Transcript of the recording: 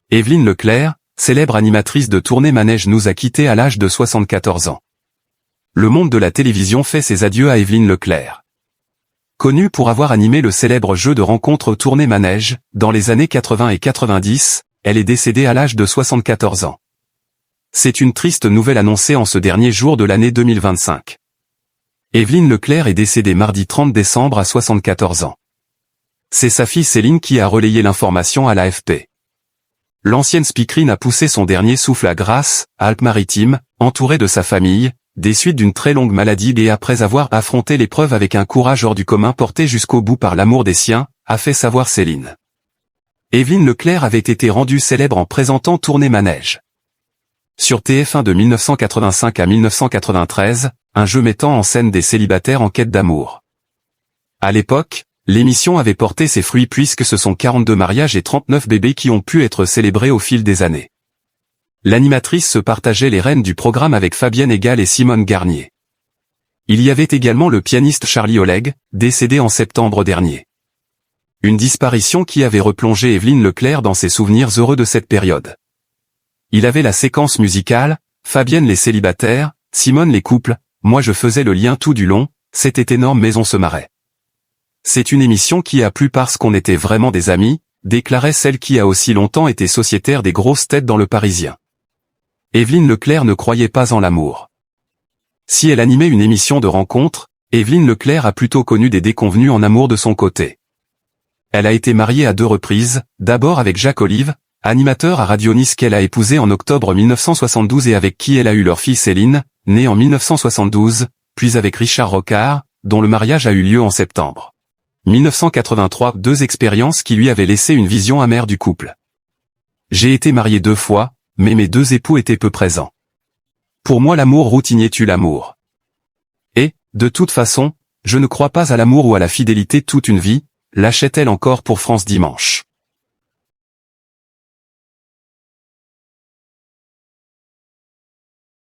Évelyne Leclerc, célèbre animatrice de tournée manège, nous a quittés à l'âge de 74 ans. Le monde de la télévision fait ses adieux à Évelyne Leclerc. Connue pour avoir animé le célèbre jeu de rencontre tournée manège, dans les années 80 et 90, elle est décédée à l'âge de 74 ans. C'est une triste nouvelle annoncée en ce dernier jour de l'année 2025. Évelyne Leclerc est décédée mardi 30 décembre à 74 ans. C'est sa fille Céline qui a relayé l'information à l'AFP. L'ancienne speakerine a poussé son dernier souffle à Grasse, Alpes-Maritimes, entourée de sa famille, des suites d'une très longue maladie et après avoir affronté l'épreuve avec un courage hors du commun porté jusqu'au bout par l'amour des siens, a fait savoir Céline. Évelyne Leclerc avait été rendue célèbre en présentant Tournée Manège. Sur TF1 de 1985 à 1993, un jeu mettant en scène des célibataires en quête d'amour. À l'époque, l'émission avait porté ses fruits puisque ce sont 42 mariages et 39 bébés qui ont pu être célébrés au fil des années. L'animatrice se partageait les rênes du programme avec Fabienne Egal et Simone Garnier. Il y avait également le pianiste Charlie Oleg, décédé en septembre dernier. Une disparition qui avait replongé Évelyne Leclerc dans ses souvenirs heureux de cette période. Il avait la séquence musicale, Fabienne les célibataires, Simone les couples, moi je faisais le lien tout du long, c'était énorme mais on se marrait. C'est une émission qui a plu parce qu'on était vraiment des amis, déclarait celle qui a aussi longtemps été sociétaire des grosses têtes dans Le Parisien. Évelyne Leclerc ne croyait pas en l'amour. Si elle animait une émission de rencontre, Évelyne Leclerc a plutôt connu des déconvenues en amour de son côté. Elle a été mariée à 2 reprises, d'abord avec Jacques Olive, animateur à Radio Nice qu'elle a épousé en octobre 1972 et avec qui elle a eu leur fille Céline, née en 1972, puis avec Richard Rocard, dont le mariage a eu lieu en septembre 1983, 2 expériences qui lui avaient laissé une vision amère du couple. J'ai été marié 2 fois, mais mes 2 époux étaient peu présents. Pour moi l'amour routinier tue l'amour. Et, de toute façon, je ne crois pas à l'amour ou à la fidélité toute une vie, lâchait-elle encore pour France Dimanche.